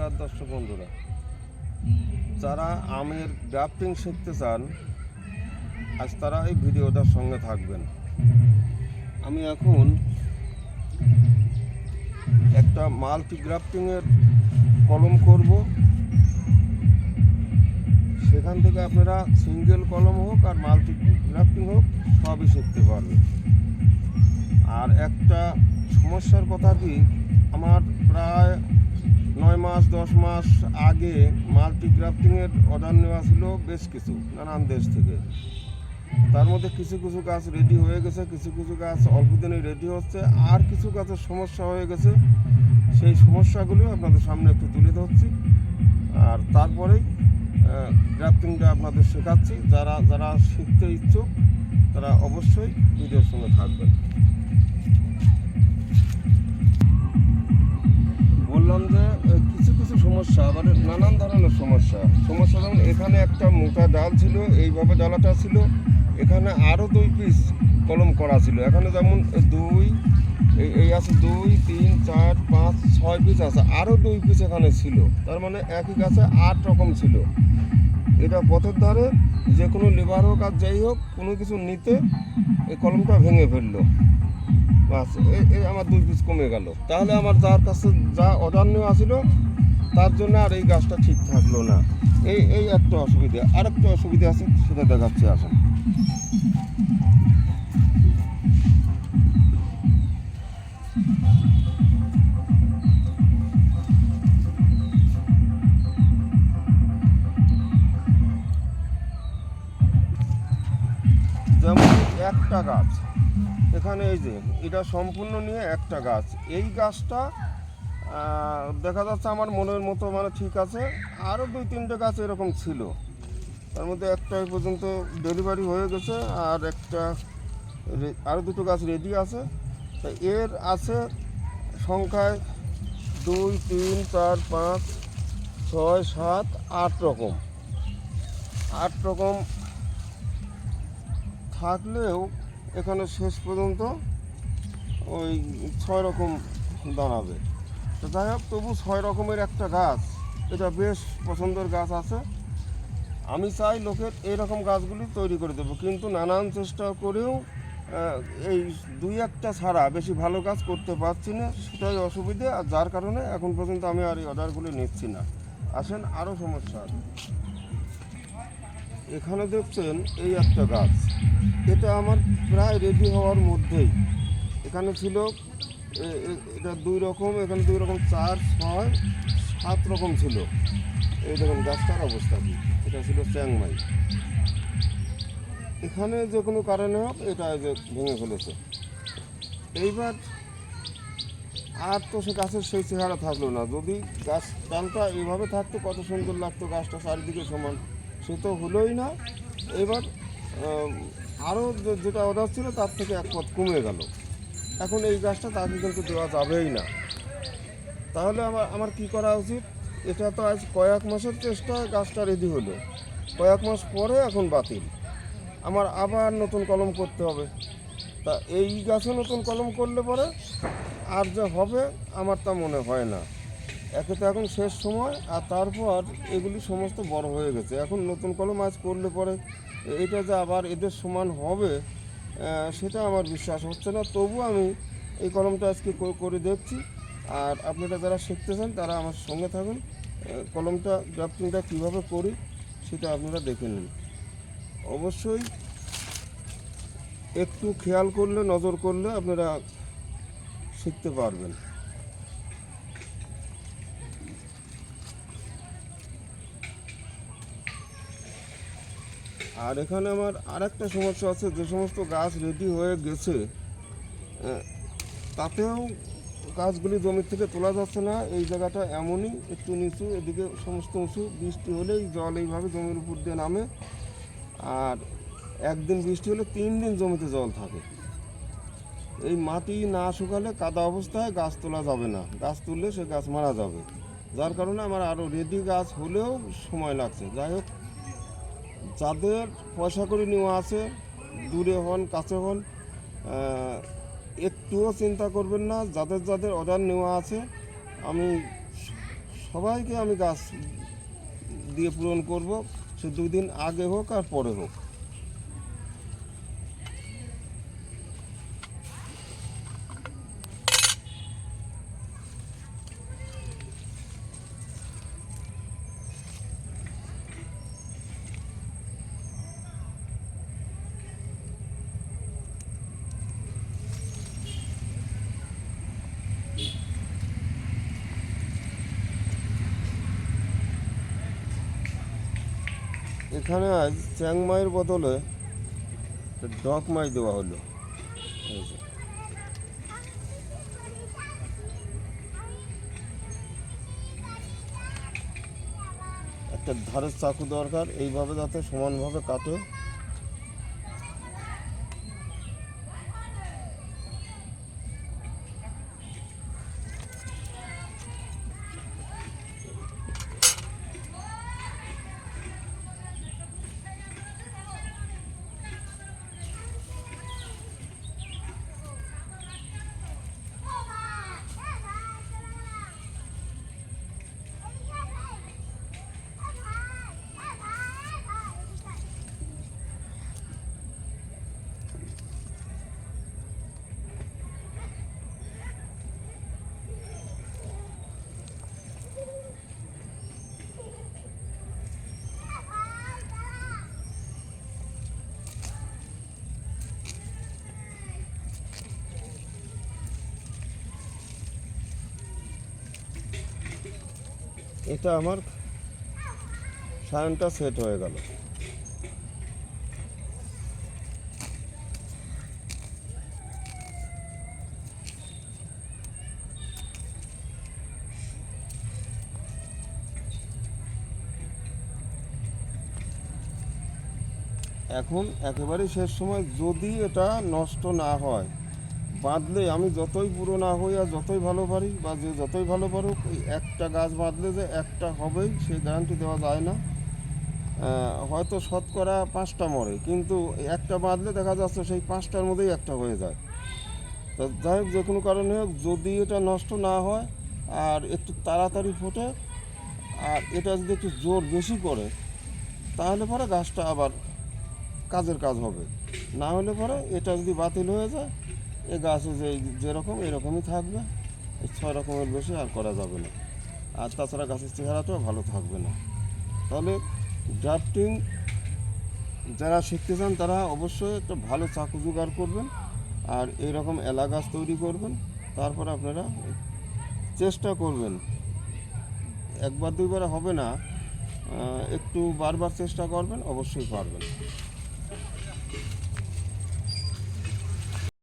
নমস্কার দর্শক বন্ধুরা, যারা আমের গ্রাফটিং শিখতে চান আজ তারা এই ভিডিওটার সঙ্গে থাকবেন। আমি এখন একটা মাল্টি গ্রাফটিংয়ের কলম করব। সেখান থেকে আপনারা সিঙ্গেল কলম হোক আর মাল্টি গ্রাফটিং হোক সবই শিখতে পারবেন। আর একটা সমস্যার কথা কি, আমার প্রায় 9 মাস 10 মাস আগে মাল্টি গ্রাফটিংয়ের অর্ডার নেওয়া ছিল বেশ কিছু নানান দেশ থেকে। তার মধ্যে কিছু কিছু গাছ রেডি হয়ে গেছে, কিছু কিছু গাছ অল্প দিনে রেডি হচ্ছে, আর কিছু গাছের সমস্যা হয়ে গেছে। সেই সমস্যাগুলো আপনাদের সামনে একটু তুলে ধরছি, আর তারপরেই গ্রাফটিংটা আপনাদের শেখাচ্ছি। যারা যারা শিখতে ইচ্ছুক তারা অবশ্যই ভিডিওর সঙ্গে থাকবেন। বললাম যে কিছু কিছু সমস্যা, আবার নানান ধরনের সমস্যা যেমন এখানে একটা মোটা ডাল ছিল, এইভাবে ডালাটা ছিল, এখানে আরও 2 পিস কলম করা ছিল। এখানে যেমন 2 এই আছে 2 3 4 5 6 পিস আছে, আরও 2 পিস এখানে ছিল। তার মানে একই গাছে 8 রকম ছিল। এটা পথের ধারে যে কোনো লেবার হোক আর যাই হোক কোনো কিছু নিতে এই কলমটা ভেঙে ফেললো, বাস এই আমার 2 পিস কমে গেল। তাহলে আমার যার কাছে যা অর্ডার নেওয়া ছিল তার জন্য আর এই গাছটা ঠিক থাকলো না। এই একটা অসুবিধা। আরেকটা অসুবিধা আছে, সেটা দেখাচ্ছি আসেন। যেমন একটা গাছ এখানে, এই যে এটা সম্পূর্ণ নিয়ে একটা গাছ। এই গাছটা দেখা যাচ্ছে আমার মনের মতো, মানে ঠিক আছে। আরও 2-3টে গাছ এরকম ছিল, তার মধ্যে একটা পর্যন্ত ডেলিভারি হয়ে গেছে, আর একটা আরও 2টো গাছ রেডি আছে। তা এর আছে সংখ্যায় 2 3 4 5 6 7 8 রকম। 8 রকম থাকলেও এখানে শেষ পর্যন্ত ওই 6 রকম দাঁড়াবে। তো যাই হোক, তবু 6 রকমের একটা গাছ, এটা বেশ পছন্দের গাছ আছে। আমি চাই লোকের এইরকম গাছগুলি তৈরি করে দেবো, কিন্তু নানান চেষ্টা করেও এই 2-1টা ছাড়া বেশি ভালো গাছ করতে পারছি না, সেটাই অসুবিধে। আর যার কারণে এখন পর্যন্ত আমি আর এই অর্ডারগুলি নিচ্ছি না। আসেন, আরও সমস্যা আছে। এখানে দেখছেন এই একটা গাছ, এটা আমার প্রায় রেডি হওয়ার মধ্যেই। এখানে ছিল এটা 2 রকম, এখানে 2 রকম 4 6 7 রকম ছিল। এই দেখুন গাছটার অবস্থা কি, এটা ছিল চ্যাংমাই। এখানে যে কোনো কারণে হোক এটা যে ভেঙে ফেলেছে। এইবার আর তো সে গাছের সেই চেহারা থাকলো না। যদি গাছ ডালটা এইভাবে থাকতো কত সুন্দর লাগতো, গাছটা চারিদিকে সমান, সে তো হলোই না। এবার আরও যেটা অর্ডার ছিল তার থেকে 1 পথ কমে গেল। এখন এই গাছটা তাকে কিন্তু দেওয়া যাবেই না। তাহলে আমার কি করা উচিত? এটা তো আজ কয়েক মাসের চেষ্টায় গাছটা রেডি হলো, কয়েক মাস পরে এখন বাতিল। আমার আবার নতুন কলম করতে হবে। তা এই গাছে নতুন কলম করলে পরে আর যে হবে আমার তা মনে হয় না। একে তো এখন শেষ সময়, আর তারপর এগুলি সমস্ত বড় হয়ে গেছে। এখন নতুন কলম আজ করলে পরে এটা যে আবার এদের সমান হবে সেটা আমার বিশ্বাস হচ্ছে না। তবু আমি এই কলমটা আজকে করে দেখছি। আর আপনারা যারা শিখতে চান তারা আমার সঙ্গে থাকুন। কলমটা গ্রাফটিংটা কীভাবে করি সেটা আপনারা দেখে নিন। অবশ্যই একটু খেয়াল করলে, নজর করলে আপনারা শিখতে পারবেন। আর এখানে আমার আরেকটা সমস্যা আছে, যে সমস্ত গাছ রেডি হয়ে গেছে তাতেও গাছগুলি জমির থেকে তোলা যাচ্ছে না। এই জায়গাটা এমনই একটু নিচু, এদিকে সমস্ত উঁচু। বৃষ্টি হলেই জল এইভাবে জমির উপর দিয়ে নামে, আর একদিন বৃষ্টি হলে 3 দিন জমিতে জল থাকে। এই মাটি না শুকালে কাদা অবস্থায় গাছ তোলা যাবে না, গাছ তুললে সে গাছ মারা যাবে। যার কারণে আমার আরও রেডি গাছ হলেও সময় লাগছে। যাই হোক, যাদের পয়সা করে নেওয়া আছে, দূরে হন কাছে হন, একটুও চিন্তা করবেন না। যাদের যাদের অর্ডার নেওয়া আছে আমি সবাইকে আমি গাছ দিয়ে পূরণ করব, সে 2 দিন আগে হোক আর পরে হোক। এখানে আজ চ্যাংমাইয়ের বদলে ডক মাছ দেওয়া হলো। এই যে। একটা ধারের চাকু দরকার, এইভাবে যাতে সমানভাবে কাটে। এটা আমার সায়নটা সেট হয়ে গেল। এখন একেবারে শেষ সময়, যদি এটা নষ্ট না হয়, বাঁধলে আমি যতই পুরো না হই আর যতই ভালো পারি বা যে যতই ভালো পারুক, এই একটা গাছ বাঁধলে যে একটা হবেই সেই গ্যারান্টি দেওয়া যায় না। হয়তো শতকরা 5টা মরে, কিন্তু একটা বাঁধলে দেখা যাচ্ছে সেই 5টার মধ্যেই একটা হয়ে যায়। তো যাই হোক, যে কোনো কারণে হোক, যদি এটা নষ্ট না হয় আর একটু তাড়াতাড়ি ফোটে, আর এটা যদি একটু জোর বেশি করে, তাহলে পরে গাছটা আবার কাজের কাজ হবে। না হলে পরে এটা যদি বাতিল হয়ে যায়, এ গাছে যেরকম এরকমই থাকবে, এই 6 রকমের বেশি আর করা যাবে না। আর তাছাড়া গাছের চেহারাটাও ভালো থাকবে না। তাহলে গ্রাফটিং যারা শিখতে চান তারা অবশ্যই একটা ভালো চাকু জোগাড় করবেন, আর এইরকম এলা গাছ তৈরি করবেন। তারপর আপনারা চেষ্টা করবেন, 1বার 2বার হবে না, একটু বারবার চেষ্টা করবেন, অবশ্যই পারবেন।